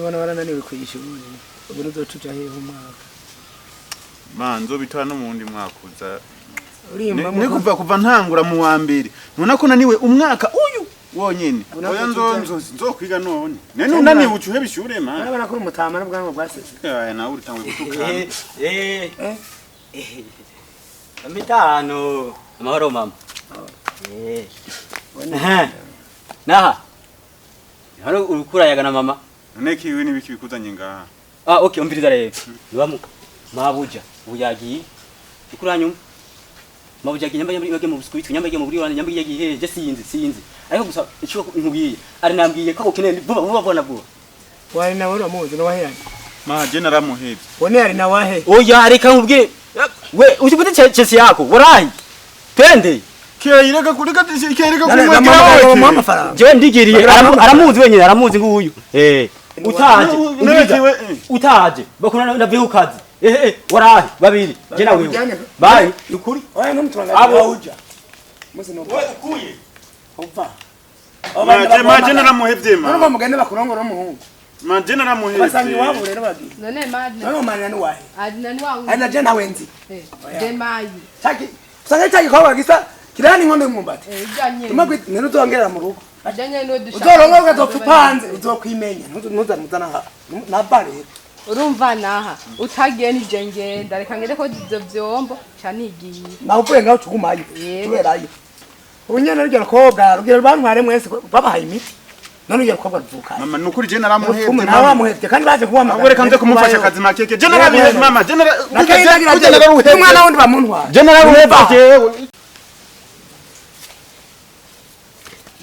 nubona warananiwe kwishuri ubu uzocuja hehe umwaka manzo bitwa no mundi mwakuza urimba ni kuva ntangura mu wa mbere none ko naniwe umwaka uyu wonyene oya nzokwiga none nene unaniwe ucuhe bishure man arabana kuri umutama n'ubwanwa bwasese nawe uritangwe gutukana Amitano amahoro mama naha hano urukura yagana mama none kiwe nibiki bikuzanye ngaha okay umviriza rero nibamu mabuja uyagiye ikuranyuma mabuja ginyamba yambye mu biskuit nyamba mu buri wana nyamba yagiye je sinzi ariko gusa ico nkubwiye ari nambwiye ko ukeneye vuba vuba wari nawe uramuzi no wahera ma je naramuhebye wone ari na wahe oya reka nkubwiye we ujibute chesi yako warahi twende kireka kureka kireka kumwe je ndigiriye aramuzi wenyine aramuzi nguyu utaje bakuna ndavuye ukazi warahi babiri je nawe bye ukuri oya ntumutwanga abuja muzi no we ukuye umva maje naramuhebye ma none mugende bakurongora umuhungu maje naramuhebye basangi wabo rero bagi none madne none mani nani wahe adnani wangu ana je nawe nzi demayi chaki usanga chaki kwa gisa kirani nkondo mumbati ujanye tumagwe nene tuongera mu rugo ajanye no dusha uzoronga ugazokupanze uzokwimenya muzana na bare urumva naha utagiye nije ngenda reka ngere ko ivyo vyombo canigiye naho uvuye ngaho tugumayo tuberayo ubunyana ryo kobwa rugira bantware mwese babahaye imiti none ugiye kobwa ruvuka mama nukuri je naramuhebye naramuhebye kandi baje kuhamagara agore kanze kumufasha akazi makeke je naramuhebye mama je naramuhebye umwana wundi bamuntwara je naramuhebye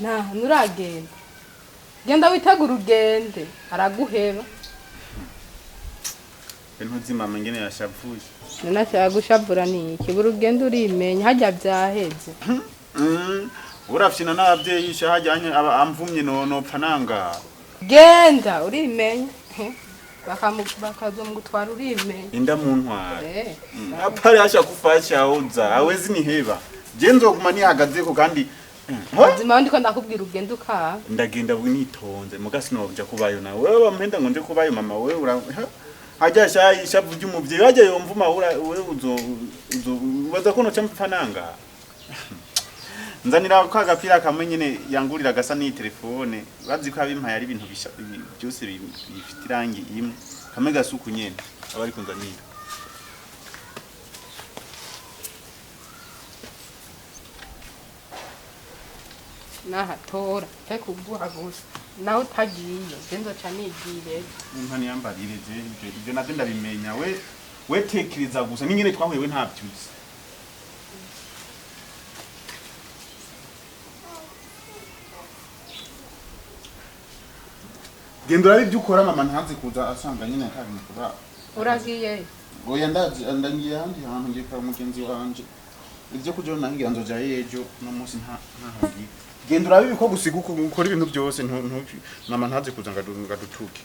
na nuragenda genda witegura ugende araguheba ntuzi mama ngene yashavuye nana cyagushavura ni iki burugenda urimenya hajya byaheze urafyina n'abavyeyi isha hajyanye amvumye no pfananga genda urimenya bakazomugutwara urimenya inda mu ntwara apari asha kufasha uza awezi ni heba je nzoguma nihagaze ko kandi Zima ndiko ndakubwira ugenda uka ndagenda bunitonze mugasi no kuja kubayo na wewe bampenda ngo nje kubayo mama wewe ura hajya shavu ry'umuvyeyi hajya yomvuma wewe uzo baza kono cyamfananga nzanira kwa gapira kamwe nyene yangurira gasa ni telefone bazi ko abimpaye ari ibintu byose bifite irangi imwe kamwe gasuku nyene abari kunzanira nahatora tekugura gusa naho utagiye genzo canigire impani yambarire je ibyo navyo ndabimenya we tekiriza gusa n'ingene twahuye we ntabyuzi gendura ari byukora mama ntazi kuza asanga nyine akabintu kura uragiye oya ndangiye handi hantu ngiye kwa mugenzi wanje ivyo kujo nangira nzoja yejo no munsi ntahangiye gendura bibi ko gusiga ukora ibintu byose mama ntazi kuza ngadutuke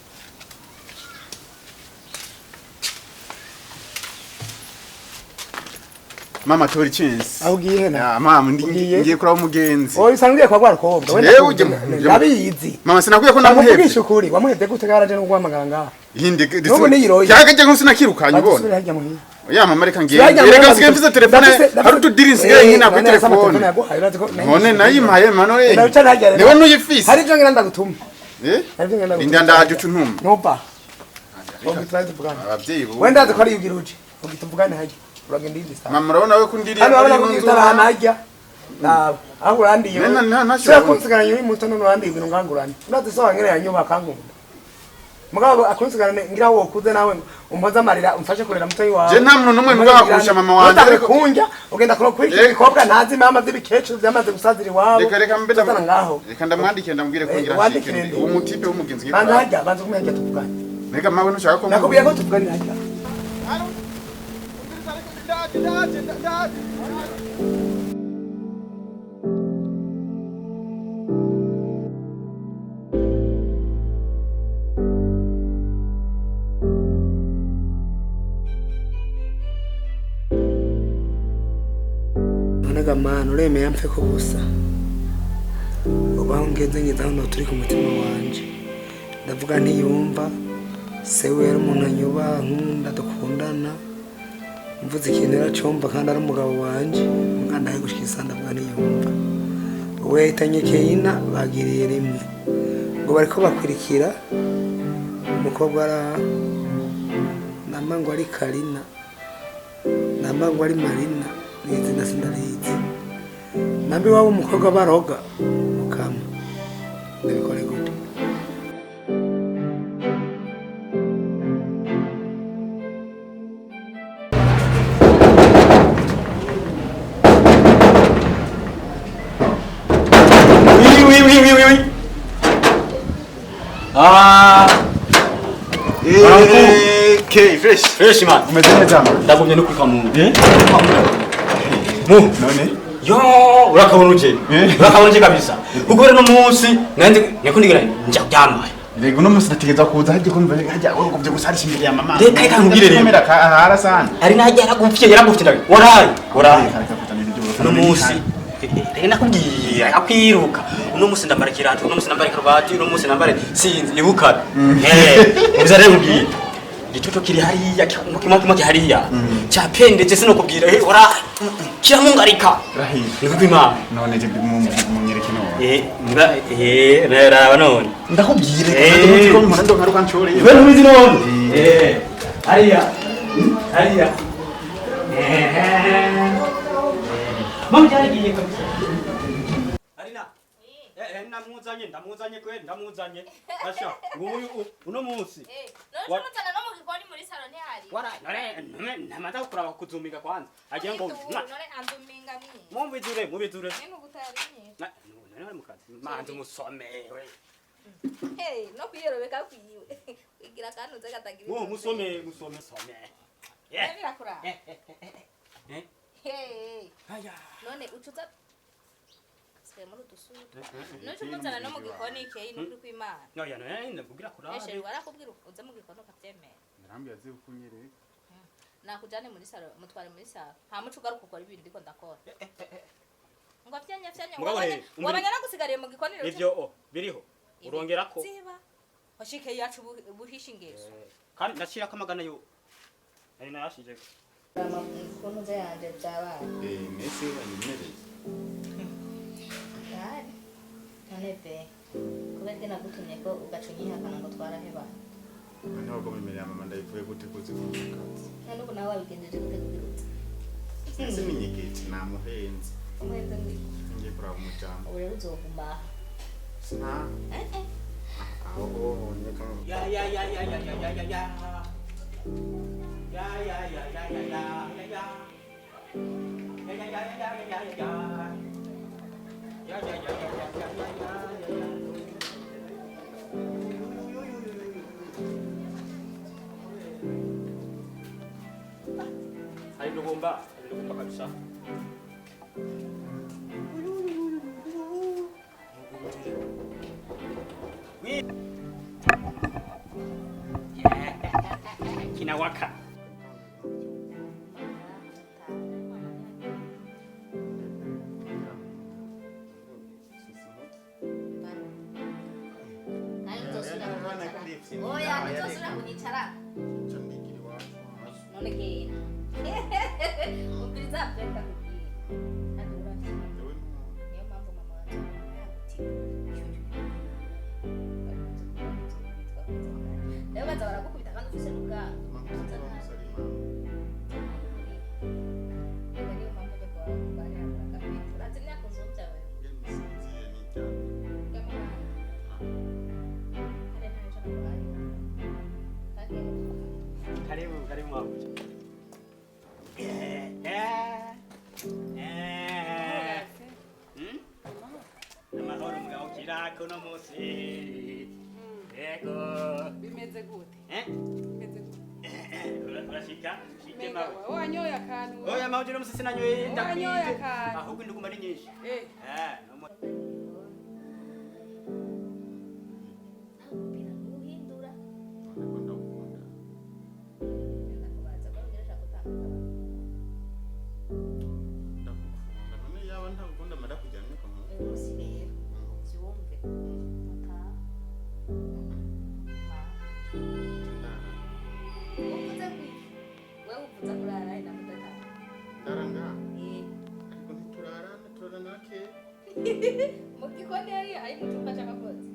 mama tori chance aho ugiye na mama ngiye kuri umugenzi oyi sangiye kwa rukobwa wenda ndabizi mama sinakwiye ko namuhebye namuhebye ukuri wamuhebye gute garaje no guhamagara ngaha yinde nubu niyiroye cyagaje nko sinakirukanye ubona hajya muhira ya mama reka ngiye reka nsigaye mfite telefone hari tudirinsi ngiye nkina kuri telefone none nayimpaye mano niwe nuyifise hari byo ngira ndagutuma hari byo ngira ndagutuma ndaje ucuntuma nopa ogitwaye tuvugana abavyeyi bo wenda dukora yugiruje ogituvugana haje uragenda indi saa mama urabona we kundiri hano abana kugitarana hajya nawe aho urandiye sha kunsigana yuri muto none urandiye ibintu ngangurane ndaze so wangere yanyuba kangunda mugabo akunsigana ngira wo kuze nawe umpoza amarira umfashe kurera muto wawe je nta muntu numwe nubagakurusha mama wanje ariko kunja ugenda kurokwica ibikobwa ntazi mama z'ibikecuru byamaze gusazira iwabo reka mbeda ngaho reka ndamwandike ndambwire ko ngira shike umutipe w'umugenzi banza hajya banza kumenya tuvugane reka mawe nushaka ko nakubwiye ko tuvugane hajya Nonega mana uremeye mpfe ko gusa ubaho ngenze hano turi ku mutima wanje ndavuga ntiyumva sewe yari umuntu anyubaha nkunda dukundana mvuze ikintu yaracumva kandi ari umugabo wanje umwana yaje gushika isanda ntiyumva we yahitanye Keina bagiriye rimwe ngo bariko bakurikira umukobwa ara namango ari Karina namango ari Marina n'izina sindarizi nambi wabo umukobwa baroga mukama ndabikore gute Okay, fresh man. Umeze neza man. ndagumye no kwikamu None? yo urakabona uje urakabona uje kabisa kuko rero munsi niko ndigira nja byamaye Rego no musi nategeza kuza haje kumva hajya urugubye gusarisha imbere ya mama. Reka ikangubwire rero. Kamera kahara sana. ari naje yaragupfye ndaga warayi no munsi reka nakubwiye akwiruka uno munsi ndambara kiratu uno munsi ndambara karuvati uno munsi ndambara sinzi ibuka uza rero mbwiye gitoto kiri hariya kimwe hariya cyapendetse sinokubwira ora kiramungarika niko kwimana None je mu nyereke no. mbwa raba none Ndakubwire kandi ko umuntu ndo ngaruka nchore. wewe ntubizi none hariya mama cyarigiye ko arina ndamuzanye kweli ndamuzanye asha nguyu uno munsi none tumutana no mu gikoni muri salon ntihari wara none namaze kuraba kuzumika kwanza agiye ngo none anduminga mi mubizure nene gutarinye none mukazi manzi musome we hey no kwiyerobeka kwiwe igira kantu ze katagira musome birakura hey aya none ucuza muri udusutu none tumutana no mu gikoni Keina n'uri kwimana noya none ndakugira kuraba eshe warakubwira uze mu gikoni ukabyemera Narambi yaze kunyereka. nakujane muri salon mutware muri salon nta muco ugaruka ukora ibintu ndiko ndakora ngo fyanya wabanya nagusigariye mu gikoni rero ivyo biriho urongerako ziba washike yacu buhisha ingeso kandi ndashira kamagana yo ari nayashije ukuntu ze yanje byabaye Nese anyimere. none pe kubera nagutumye ko ugacunyihakana ngo twaraheba None wako mimere ya mama ndayivuye gute kuzivuka. none ubu nawe wabigenjeje gute kubirutse Sisi ninyegeti namuhenze. umwenda ndi Ngiye kuraba umujambo. ure uzoguma Sina. Aho nyeka. ya Alilugumba kabisa. Kinawaka. oya nitosura kunyicara none Keina umviriza peka kubwira niyo mpamvu mama wanjye rero baza barakukubita kandi ufise n'ubwanwa niyo mpamvu yo kubarira kurakabita urazi imyaka uzovyawe Karibu mama. Amahoro mugabo kirako no musi. Ego. bimeze gute bimeze gute Urashika? Shike Mega mawe. wawe wanyoye akantu Oya mawe no musi sinanyoye ndakwiye. Wanyoye akantu. Ahubwo nduguma ari nyinshi. uhindura mu gikoni hari mu cyumba cy'abakozi.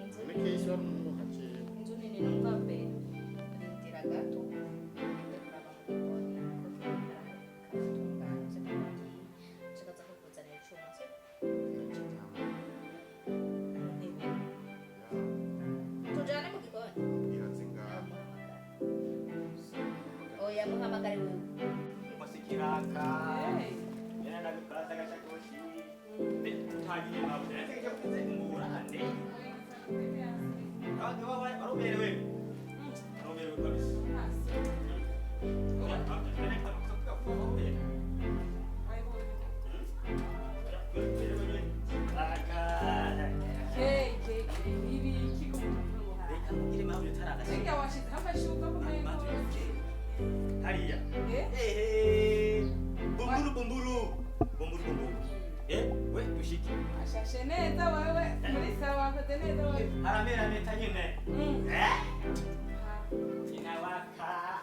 Inzu ni case wari mu haje inzu nini numva mbe rindira gato ndende kuraba mu gikoni karatunganya shakaza ko kuzanira icyuma se tujane mu gikoni irazinga oya muhamagare wewe Masikiraka. Yana na kata gachakoshi. Tagi mabuja. Nake cyakuze ngurane. Kandi wawe aruberewe. Aruberewe kabisa. Hariya. Bumburu. We dushiki. ashashe neza wewe muri sawa wakoze neza wewe Haramera neta nyine. Inawaka.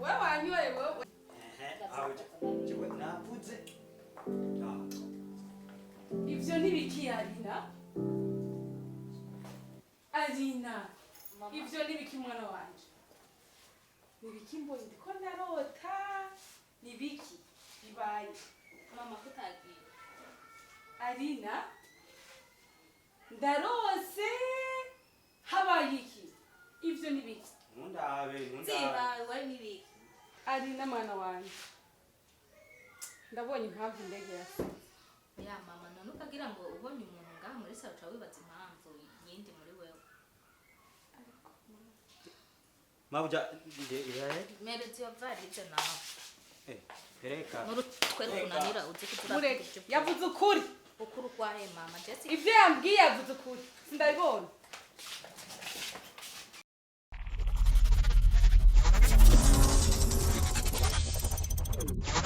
wewe wanyoye wewe Chiwe navuze. ivyo ntibiki Alina ivyo ntibiki mwana wanje nibiki mbonye ndiko ndarota nibiki bibaye mama kutagiye Alina ndarose habaye iki ivyo nibiki Ntundabe. nzimba wari nibiki Alina mwana wanje ndabonye impamvu indege yasa ya mama none ukagira ngo ubonye umuntu ngaha muri salo uca wibaza impamvu yindi muri wewe Mabuja iraye. merezi yo varize nawe Pereka. n'urutwe rukunanira uzi kutura mureke yavuze ukuri ukuru kwahe mama jesi ivyo yambwiye yavuze ukuri sindabibona